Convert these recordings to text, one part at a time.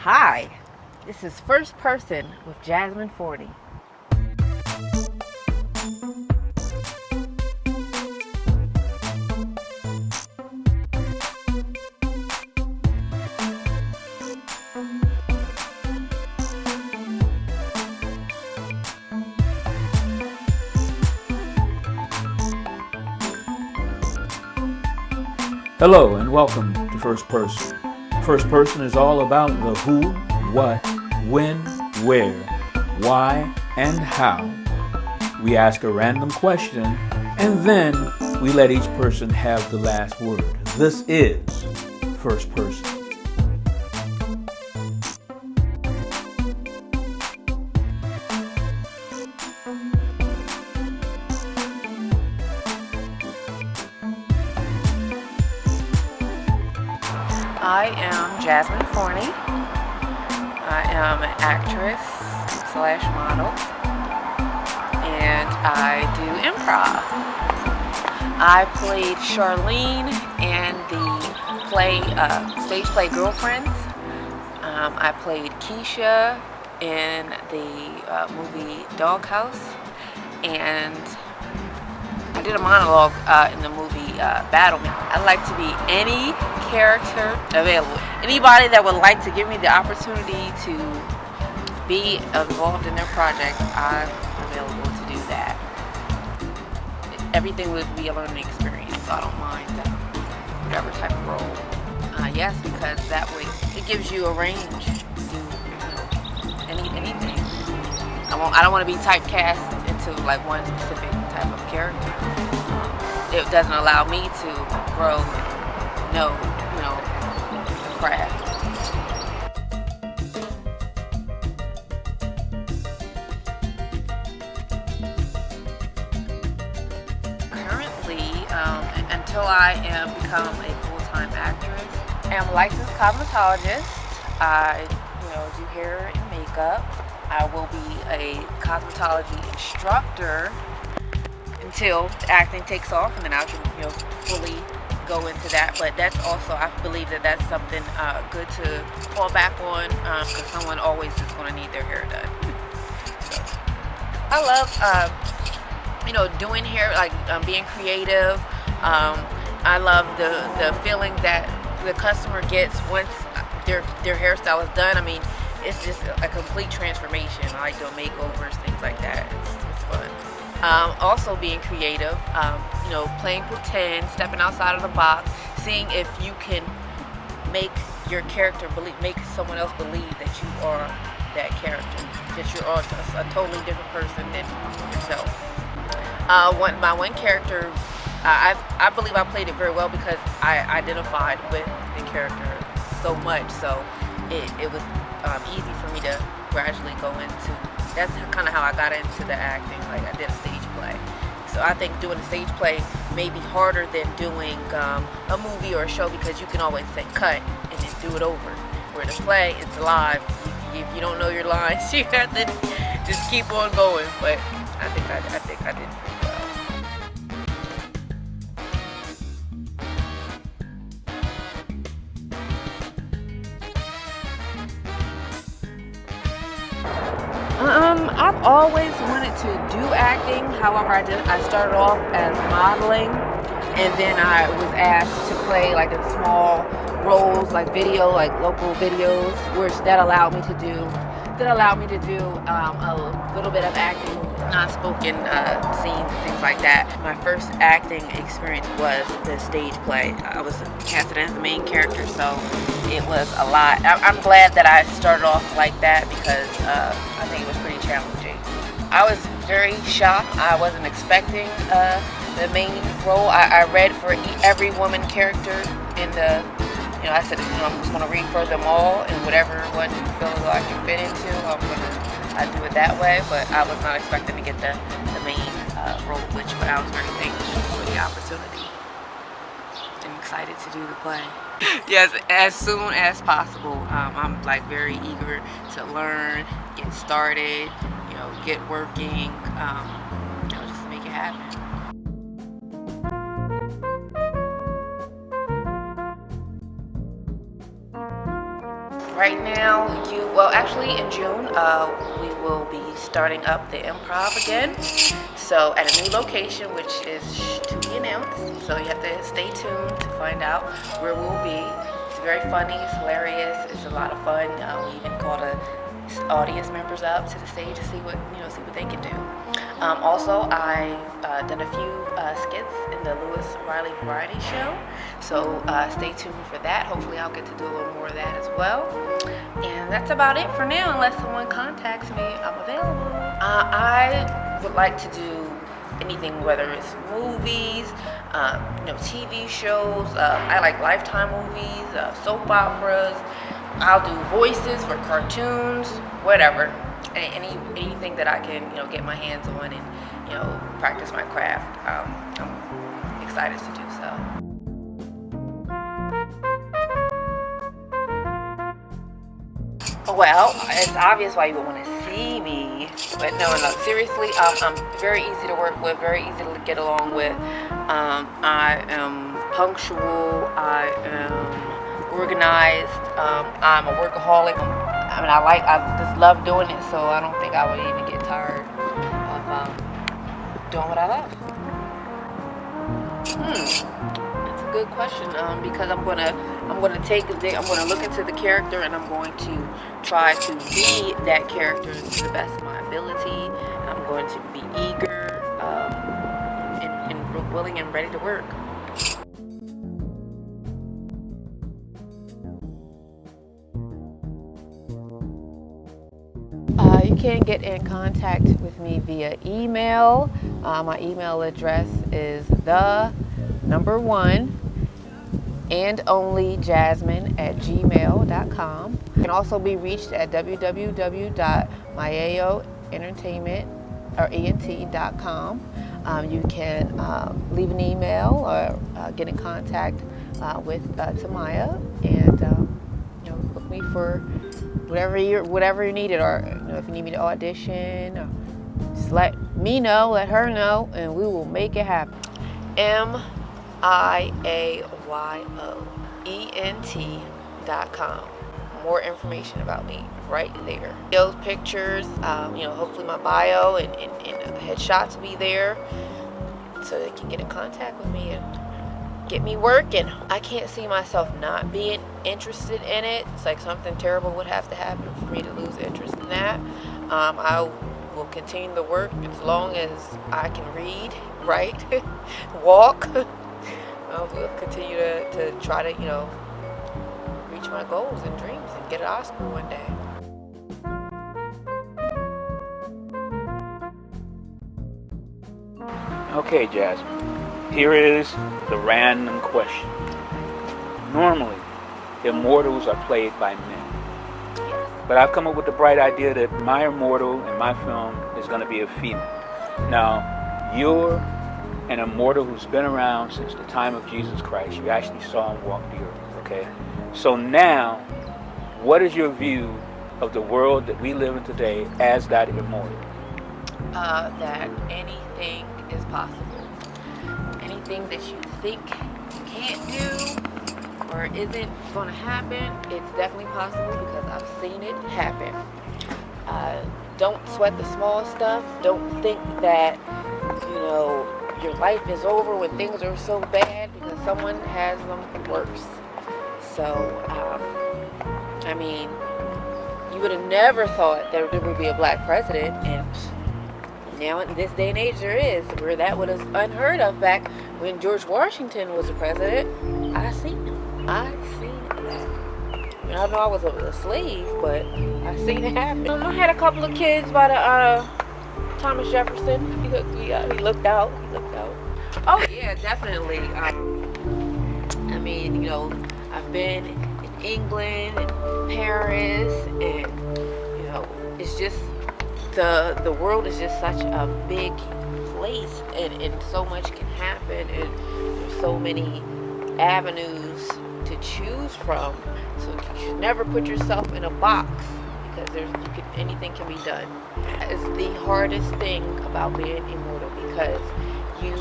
Hi, this is First Person with Jasmine Forney. Hello and welcome to First Person. First Person is all about the who, what, when, where, why, and how. We ask a random question and then we let each person have the last word. This is First Person. I am Jasmine Forney. I am an actress slash model, and I do improv. I played Charlene in the stage play Girlfriends. I played Keisha in the movie Doghouse, and I did a monologue in the movie Battleman. I'd like to be any character available. Anybody that would like to give me the opportunity to be involved in their project, I'm available to do that. Everything would be a learning experience, so I don't mind whatever type of role. Yes, because that way it gives you a range to do anything. I don't want to be typecast into like one specific type of character. It doesn't allow me to grow and know, the craft. Currently, until I become a full-time actress, I am a licensed cosmetologist. I, do hair and makeup. I will be a cosmetology instructor until the acting takes off, and then I can, fully go into that. But that's also, I believe that's something good to fall back on, because someone always is going to need their hair done. So, I love, doing hair, like being creative. I love the feeling that the customer gets once their hairstyle is done. I mean, it's just a complete transformation. I like doing makeovers, things like that. It's fun. Also being creative, playing pretend, stepping outside of the box, seeing if you can make your character make someone else believe that you are that character, that you're a totally different person than yourself. My one character, I believe I played it very well because I identified with the character so much, so it was easy for me to gradually go into. That's kind of how I got into the acting. Like, I did a stage play, so I think doing a stage play may be harder than doing a movie or a show, because you can always say cut and then do it over. Where the play, it's live. If you don't know your lines, you have to just keep on going. But I think I did pretty well. I've always wanted to do acting. However, I started off as modeling, and then I was asked to play like in small roles, like local videos, which that allowed me to do a little bit of acting, non-spoken scenes and things like that. My first acting experience was the stage play. I was casted as the main character, so it was a lot. I'm glad that I started off like that, because I think it was pretty challenging. I was very shocked. I wasn't expecting the main role. I read for every woman character in the, I said, I'm just going to read for them all, and whatever one you feel as though I can fit into, I do it that way. But I was not expecting to get the main role, but I was very thankful for the opportunity. I'm excited to do the play. Yes, as soon as possible. I'm like very eager to learn, get started, get working, just to make it happen. right now, actually in June, we will be starting up the improv again. So at a new location, which is to be announced. So you have to stay tuned to find out where we'll be. It's very funny, it's hilarious, it's a lot of fun. We even called audience members up to the stage to see what they can do. Also, I done a few skits in the Lewis Riley Variety Show, so stay tuned for that. Hopefully I'll get to do a little more of that as well. And that's about it for now, unless someone contacts me. I'm available. I would like to do anything, whether it's movies, TV shows. I like Lifetime movies, soap operas. I'll do voices for cartoons, whatever. Anything that I can, get my hands on and, practice my craft. I'm excited to do so. Well, it's obvious why you would want to see me, but no, seriously, I'm very easy to work with, very easy to get along with. I am punctual, I am organized, I'm a workaholic. I just love doing it, so I don't think I would even get tired of doing what I love. That's a good question, because I'm gonna look into the character, and I'm going to try to be that character to the best of my ability. I'm going to be eager, and willing and ready to work. You can get in contact with me via email. My email address is the1&only.jasmine@gmail.com. You can also be reached at www.mayaoentertainment.com. You can leave an email or get in contact with Tamaya and book me for whatever you needed, or if you need me to audition, or just let her know, and we will make it happen. MIAYOENT.com. More information about me right there. Those pictures, hopefully my bio and headshots will be there, so they can get in contact with me and get me working. I can't see myself not being interested in it. It's like something terrible would have to happen for me to lose interest in that. I will continue to work as long as I can read, write, walk. I will continue to try to, reach my goals and dreams and get an Oscar one day. Okay, Jasmine. Here is the random question. Normally, immortals are played by men. But I've come up with the bright idea that my immortal in my film is going to be a female. Now, you're an immortal who's been around since the time of Jesus Christ. You actually saw him walk the earth, okay? So now, what is your view of the world that we live in today as that immortal? That anything is possible. Anything that you think you can't do or isn't going to happen, it's definitely possible, because I've seen it happen. Don't sweat the small stuff. Don't think that, your life is over when things are so bad, because someone has them worse. So, you would have never thought that there would be a black president, and now in this day and age there is, where that was unheard of back when George Washington was the president. I seen that. I know I was a slave, but I seen it happen. I had a couple of kids by the Thomas Jefferson. He looked out. Oh yeah, definitely. I've been in England and Paris, and it's just the world is just such a big place, and so much can happen, and there's so many avenues to choose from. So you should never put yourself in a box, because anything can be done. It's the hardest thing about being immortal, because you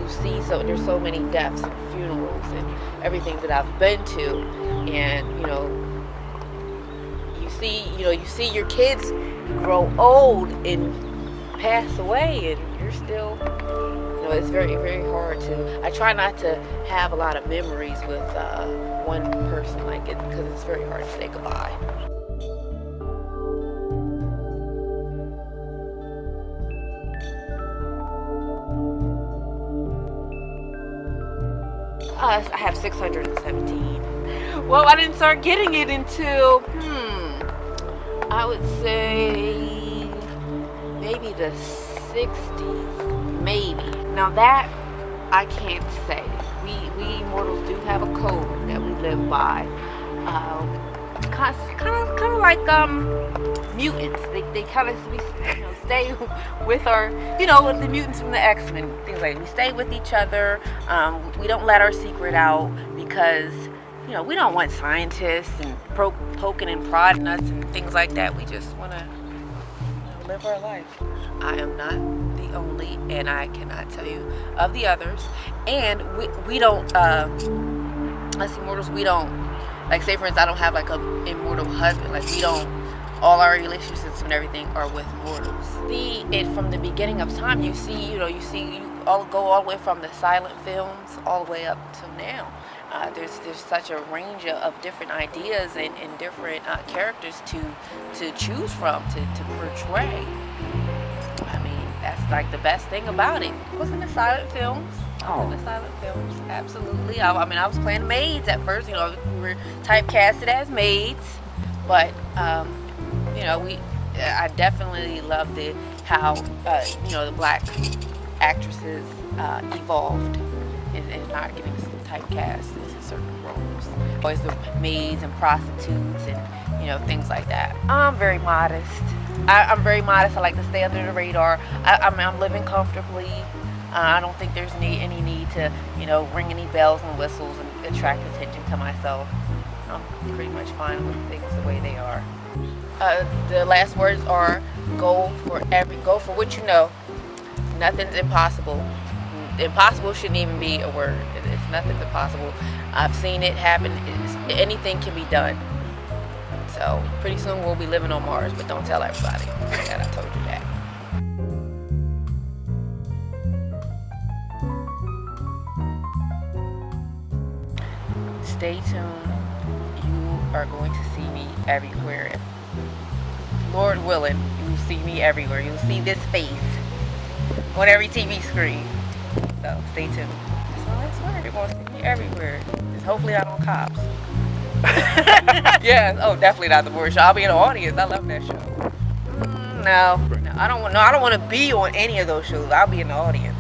see, so there's so many deaths and funerals and everything that I've been to, and you see your kids grow old and pass away, and you're still, it's very, very hard to. I try not to have a lot of memories with one person like it, because it's very hard to say goodbye. I have 617. Well, I didn't start getting it until, I would say maybe the 60s, maybe. Now that I can't say. We mortals do have a code that we live by. Kind of like mutants. They kind of stay with our, with the mutants from the X-Men, things like that. We stay with each other. We don't let our secret out because we don't want scientists and poking and prodding us and things like that. We just want to live our life. I am not the only, and I cannot tell you of the others. And we don't, us immortals, we don't, like, say for instance, I don't have like an immortal husband. Like, we don't, all our relationships and everything are with mortals. See it from the beginning of time. You all go all the way from the silent films all the way up to now. There's such a range of different ideas and different characters to choose from to portray. I mean, that's like the best thing about it. It was in the silent films. Absolutely. I was playing maids at first. We were typecasted as maids, but I definitely loved how the black actresses evolved and not getting typecast into certain roles. Always the maids and prostitutes and things like that. I'm very modest. I'm very modest. I like to stay under the radar. I'm living comfortably. I don't think there's any need to ring any bells and whistles and attract attention to myself. I'm pretty much fine with things the way they are. The last words are go for what you know. Nothing's impossible. Impossible shouldn't even be a word. It's nothing's impossible. I've seen it happen. Anything can be done. So pretty soon we'll be living on Mars, but don't tell everybody that I told you that. Stay tuned. You are going to see me everywhere. Lord willing, you will see me everywhere. You'll see this face on every TV screen. So stay tuned. That's my last word. You're going to see me everywhere. Just hopefully not on Cops. Yeah. Oh, definitely not the Morning Show. I'll be in the audience. I love that show. No. I don't want to be on any of those shows. I'll be in the audience.